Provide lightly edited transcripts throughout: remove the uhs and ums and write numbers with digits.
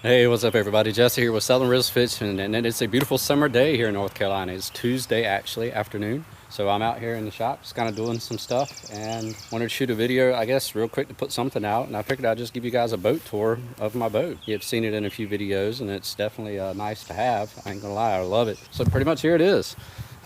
Hey, what's up everybody? Jesse here with Southern Risk Fishing, and it's a beautiful summer day here in North Carolina. It's Tuesday actually, afternoon. So I'm out here in the shop just kind of doing some stuff and wanted to shoot a video, I guess, real quick to put something out. And I figured I'd just give you guys a boat tour of my boat. You've seen it in a few videos and it's definitely nice to have. I ain't gonna lie, I love it. So pretty much here it is.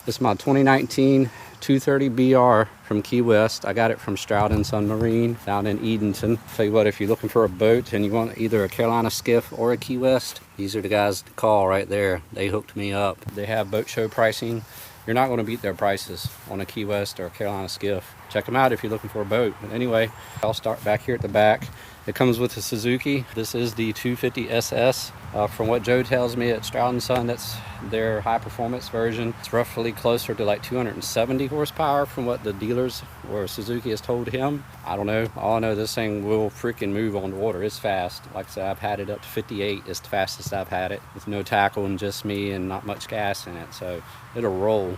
This is my 2019 230 BR from Key West. I got it from Stroud and Son Marine down in Edenton. Tell you what, if you're looking for a boat and you want either a Carolina skiff or a Key West, these are the guys to call right there. They hooked me up. They have boat show pricing. You're not going to beat their prices on a Key West or a Carolina skiff. Check them out if you're looking for a boat. But anyway, I'll start back here at the back. It comes with a Suzuki. This is the 250 SS. From what Joe tells me at Stroud and Son, that's their high performance version. It's roughly closer to like 270 horsepower from what the dealers or Suzuki has told him. I don't know. All I know, this thing will freaking move on the water. It's fast. Like I said, I've had it up to 58. It's the fastest I've had it with no tackle and just me and not much gas in it. So it'll roll.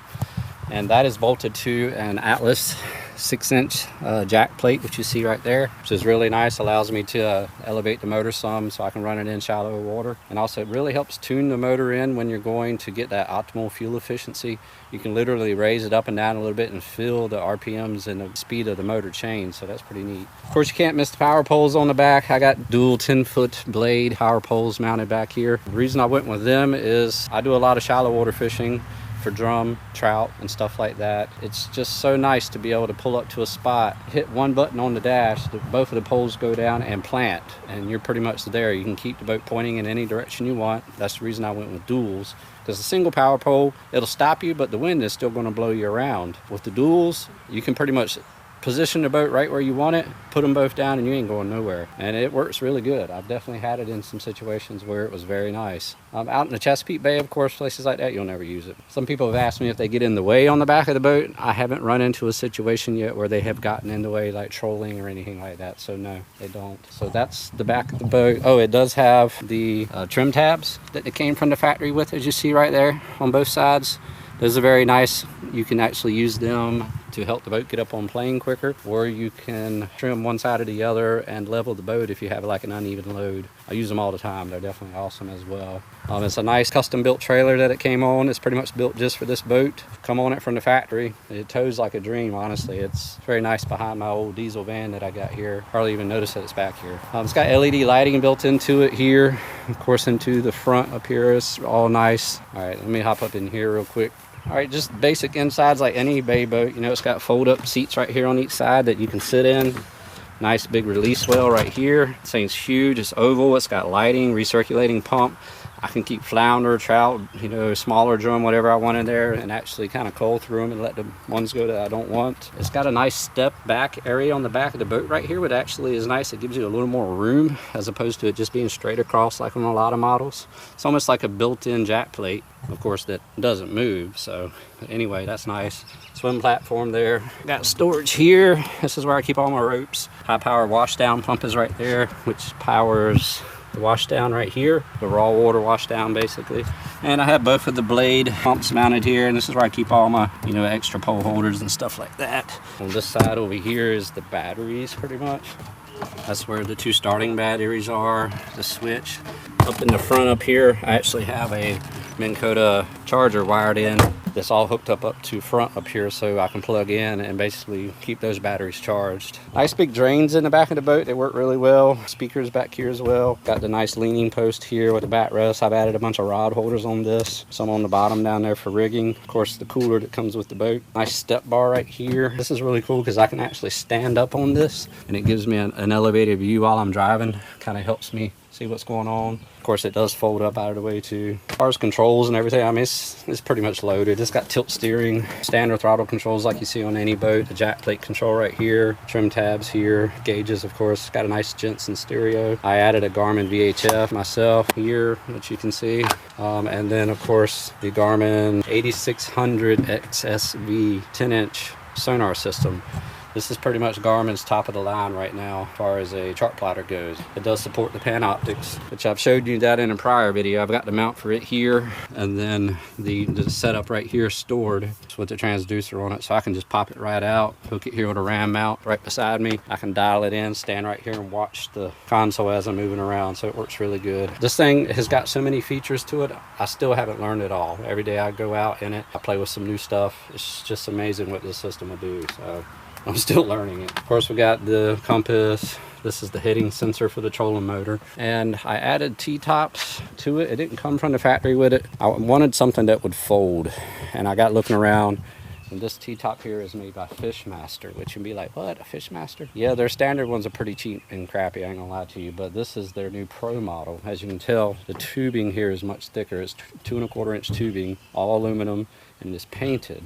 And that is bolted to an Atlas 6-inch jack plate, which you see right there, which is really nice. Allows me to elevate the motor some so I can run it in shallow water. And also it really helps tune the motor in when you're going to get that optimal fuel efficiency. You can literally raise it up and down a little bit and feel the RPMs and the speed of the motor change. So that's pretty neat. Of course, you can't miss the power poles on the back. I got dual 10-foot blade power poles mounted back here. The reason I went with them is I do a lot of shallow water fishing for drum, trout, and stuff like that. It's just so nice to be able to pull up to a spot, hit one button on the dash, both of the poles go down and plant, and you're pretty much there. You can keep the boat pointing in any direction you want. That's the reason I went with duals, because a single power pole, it'll stop you, but the wind is still going to blow you around. With the duals, you can pretty much position the boat right where you want it, put them both down, and you ain't going nowhere. And it works really good. I've definitely had it in some situations where it was very nice. Out in the Chesapeake Bay, of course, places like that, you'll never use it. Some people have asked me if they get in the way on the back of the boat. I haven't run into a situation yet where they have gotten in the way, like trolling or anything like that. So no, they don't. So that's the back of the boat. Oh, it does have the trim tabs that it came from the factory with, as you see right there on both sides. Those are very nice. You can actually use them to help the boat get up on plane quicker, or you can trim one side or the other and level the boat if you have like an uneven load. I use them all the time. They're definitely awesome as well. It's a nice custom built trailer that it came on. It's pretty much built just for this boat. Come on it from the factory. It tows like a dream, honestly. It's very nice behind my old diesel van that I got here. Hardly even notice that it's back here. It's got LED lighting built into it here. Of course, into the front up here. It's all nice. All right, let me hop up in here real quick. All right, just basic insides like any bay boat. You know, it's got fold-up seats right here on each side that you can sit in. Nice big release well right here. This thing's huge. It's oval. It's got lighting, recirculating pump. I can keep flounder, trout, you know, smaller drum, whatever I want in there, and actually kind of cull through them and let the ones go that I don't want. It's got a nice step back area on the back of the boat right here, which actually is nice. It gives you a little more room as opposed to it just being straight across like on a lot of models. It's almost like a built-in jack plate, of course, that doesn't move. So anyway, that's nice. Swim platform there. Got storage here. This is where I keep all my ropes. High power washdown pump is right there, which powers the washdown right here, the raw water washdown basically. And I have both of the blade pumps mounted here, and this is where I keep all my, you know, extra pole holders and stuff like that. On this side over here is the batteries pretty much. That's where the two starting batteries are, the switch. Up in the front up here, I actually have a Minn Kota charger wired in that's all hooked up to front up here, so I can plug in and basically keep those batteries charged. Nice big drains in the back of the boat. They work really well. Speakers back here as well. Got the nice leaning post here with the backrest. I've added a bunch of rod holders on this. Some on the bottom down there for rigging. Of course, the cooler that comes with the boat. Nice step bar right here. This is really cool because I can actually stand up on this and it gives me an elevated view while I'm driving. Kind of helps me see what's going on. Of course, it does fold up out of the way too. As far as controls and everything, I mean, it's pretty much loaded. It's got tilt steering, standard throttle controls like you see on any boat, the jack plate control right here, trim tabs here, gauges, of course. Got a nice Jensen stereo. I added a Garmin VHF myself here, which you can see. And then, of course, the Garmin 8600 XSV 10-inch sonar system. This is pretty much Garmin's top of the line right now as far as a chart plotter goes. It does support the Panoptics, which I've showed you that in a prior video. I've got the mount for it here, and then the setup right here stored with the transducer on it, so I can just pop it right out, hook it here with a RAM mount right beside me. I can dial it in, stand right here and watch the console as I'm moving around, so it works really good. This thing has got so many features to it, I still haven't learned it all. Every day I go out in it, I play with some new stuff. It's just amazing what this system will do, so I'm still learning it. Of course, we got the compass. This is the heading sensor for the trolling motor. And I added T-tops to it. It didn't come from the factory with it. I wanted something that would fold. And I got looking around, and this T-top here is made by Fishmaster, which you'd be like, what, a Fishmaster? Yeah, their standard ones are pretty cheap and crappy, I ain't gonna lie to you, but this is their new Pro model. As you can tell, the tubing here is much thicker. It's 2¼ inch tubing, all aluminum, and it's painted.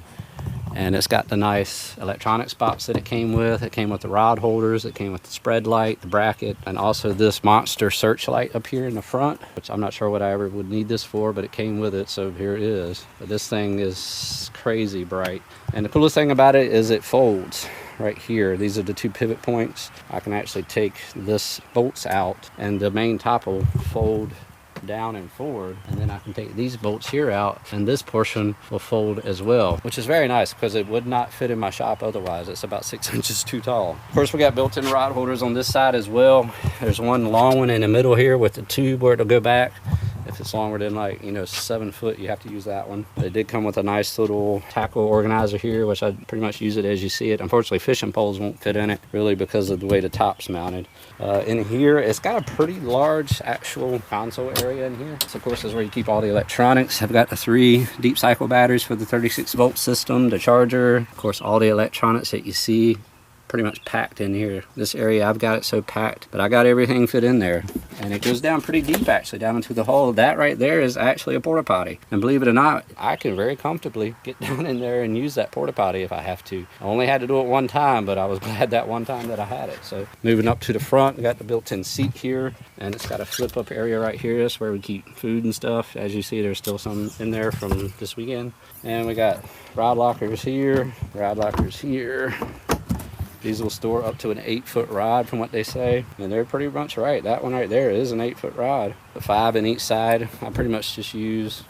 And it's got the nice electronic spots that it came with. It came with the rod holders, it came with the spread light, the bracket, and also this monster searchlight up here in the front, which I'm not sure what I ever would need this for, but it came with it, so here it is. But this thing is crazy bright. And the coolest thing about it is it folds right here. These are the 2 pivot points. I can actually take this bolts out, and the main top will fold down and forward, and then I can take these bolts here out, and this portion will fold as well, which is very nice because it would not fit in my shop otherwise. It's about 6 inches too tall. Of course, we got built-in rod holders on this side as well. There's one long one in the middle here with the tube where it'll go back. If it's longer than, like, 7 foot, you have to use that one. But it did come with a nice little tackle organizer here, which I pretty much use it as you see it. Unfortunately, fishing poles won't fit in it, really, because of the way the top's mounted. In here, it's got a pretty large actual console area in here. So, of course, is where you keep all the electronics. I've got the 3 deep cycle batteries for the 36-volt system, the charger, of course, all the electronics that you see pretty much packed in here. This area, I've got it so packed, but I got everything fit in there. And it goes down pretty deep, actually, down into the hole. That right there is actually a porta potty. And believe it or not, I can very comfortably get down in there and use that porta potty if I have to. I only had to do it one time, but I was glad that one time that I had it. So moving up to the front, we got the built-in seat here, and it's got a flip-up area right here. That's where we keep food and stuff. As you see, there's still some in there from this weekend. And we got rod lockers here, rod lockers here. These will store up to an 8-foot rod from what they say, and they're pretty much right. That one right there is an 8-foot rod. The 5 in each side. I pretty much just use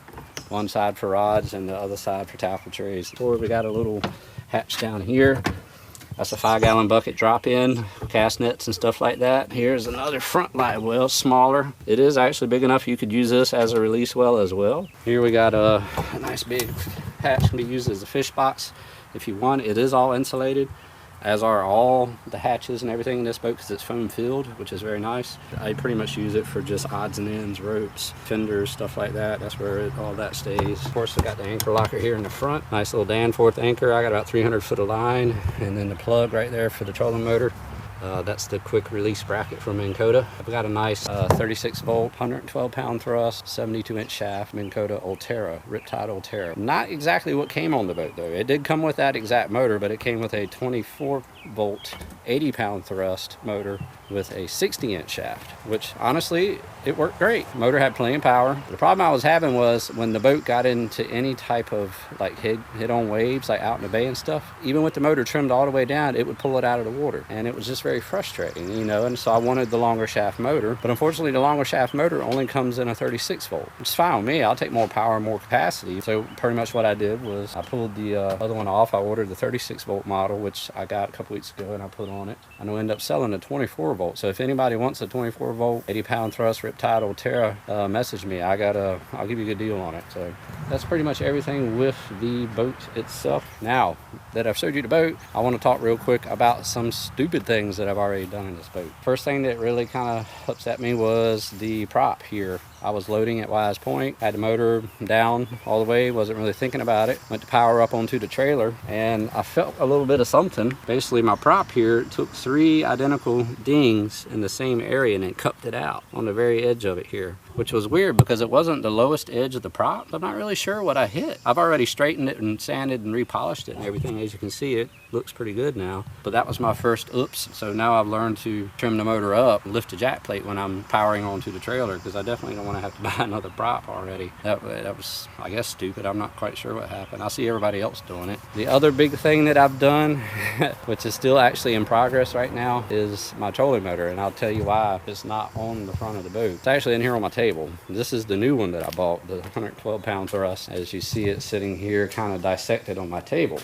one side for rods and the other side for tackle trays. We got a little hatch down here. That's a 5-gallon bucket drop in, cast nets and stuff like that. Here's another front live well, smaller. It is actually big enough you could use this as a release well as well. Here we got a nice big hatch, can be used as a fish box if you want. It is all insulated, as are all the hatches and everything in this boat, because it's foam filled, which is very nice. I pretty much use it for just odds and ends, ropes, fenders, stuff like that. That's where all that stays. Of course, I got the anchor locker here in the front. Nice little Danforth anchor. I got about 300 foot of line, and then the plug right there for the trolling motor. That's the quick release bracket from Minn Kota. I've got a nice 36 volt, 112 pound thrust, 72 inch shaft, Minn Kota Ulterra, Riptide Ulterra. Not exactly what came on the boat though. It did come with that exact motor, but it came with a 24 volt, 80 pound thrust motor with a 60 inch shaft, which honestly, it worked great. Motor had plenty of power. The problem I was having was when the boat got into any type of like hit on waves, like out in the bay and stuff, even with the motor trimmed all the way down, it would pull it out of the water. And it was just very frustrating, you know, and so I wanted the longer shaft motor, but unfortunately the longer shaft motor only comes in a 36 volt, which is fine with me. I'll take more power and more capacity. So pretty much what I did was I pulled the other one off. I ordered the 36 volt model, which I got a couple weeks ago, and I put on it. And I ended up selling a 24 volt. So if anybody wants a 24 volt, 80 pound thrust Riptide Ulterra, message me. I'll give you a good deal on it. So that's pretty much everything with the boat itself. Now that I've showed you the boat, I want to talk real quick about some stupid things that I've already done in this boat. First thing that really kind of upset me was the prop here. I was loading at Wise Point, had the motor down all the way, wasn't really thinking about it. Went to power up onto the trailer, and I felt a little bit of something. Basically, my prop here took 3 identical dings in the same area and it cupped it out on the very edge of it here, which was weird because it wasn't the lowest edge of the prop. I'm not really sure what I hit. I've already straightened it and sanded and repolished it and everything. As you can see, it looks pretty good now. But that was my first oops. So now I've learned to trim the motor up, lift the jack plate when I'm powering onto the trailer, because I definitely don't going to have to buy another prop already. That was, I guess, stupid. I'm not quite sure what happened. I see everybody else doing it. The other big thing that I've done, which is still actually in progress right now, is my trolling motor, and I'll tell you why it's not on the front of the boat. It's actually in here on my table. This is the new one that I bought, the 112-pound thrust. As you see it sitting here kind of dissected on my table.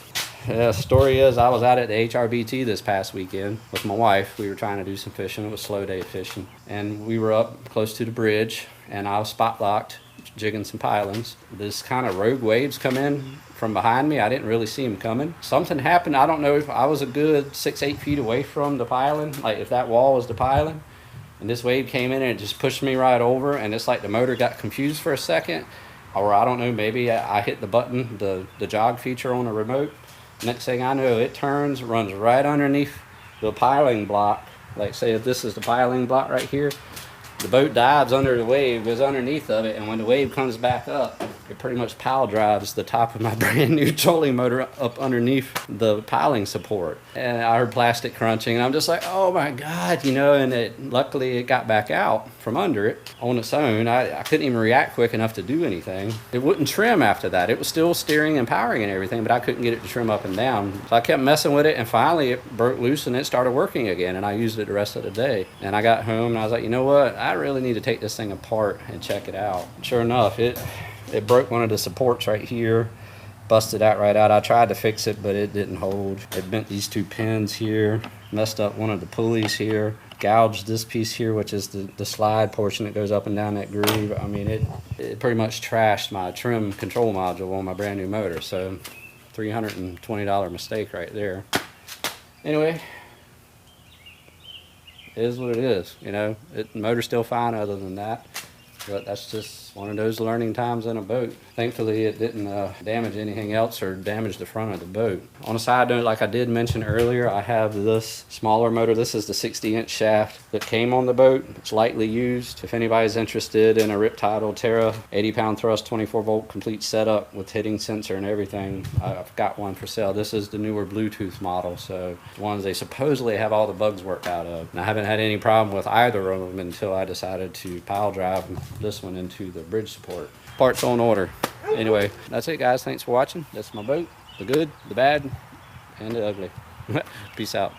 The story is, I was out at the HRBT this past weekend with my wife. We were trying to do some fishing. It was slow day fishing. And we were up close to the bridge, and I was spot locked, jigging some pilings. This kind of rogue waves come in from behind me. I didn't really see them coming. Something happened. I don't know if I was a good 6-8 feet away from the piling, like if that wall was the piling. And this wave came in and it just pushed me right over, and it's like the motor got confused for a second. Or I don't know, maybe I hit the button, the jog feature on the remote. Next thing I know, it turns, runs right underneath the piling block. Like say if this is the piling block right here, the boat dives under the wave, goes underneath of it, and when the wave comes back up, it pretty much pile drives the top of my brand new trolling motor up underneath the piling support. And I heard plastic crunching, and I'm just like, oh my God, you know, and luckily it got back out from under it on its own. I couldn't even react quick enough to do anything. It wouldn't trim after that. It was still steering and powering and everything, but I couldn't get it to trim up and down. So I kept messing with it, and finally it broke loose and it started working again, and I used it the rest of the day. And I got home and I was like, you know what? I really need to take this thing apart and check it out. Sure enough, it broke one of the supports right here, busted that right out. I tried to fix it, but it didn't hold. It bent these two pins here, messed up one of the pulleys here, gouged this piece here, which is the slide portion that goes up and down that groove. I mean, it pretty much trashed my trim control module on my brand new motor. So $320 mistake right there. Anyway, it is what it is, you know. The motor's still fine other than that. But that's just one of those learning times in a boat. Thankfully, it didn't damage anything else or damage the front of the boat. On a side note, like I did mention earlier, I have this smaller motor. This is the 60-inch shaft that came on the boat. It's lightly used. If anybody's interested in a Riptide Terra 80-pound thrust, 24-volt complete setup with hitting sensor and everything, I've got one for sale. This is the newer Bluetooth model, so the ones they supposedly have all the bugs worked out of. And I haven't had any problem with either of them until I decided to pile drive this one into the bridge support. Parts on order. Anyway, that's it, guys. Thanks for watching. That's my boat. The good, the bad, and the ugly. Peace out.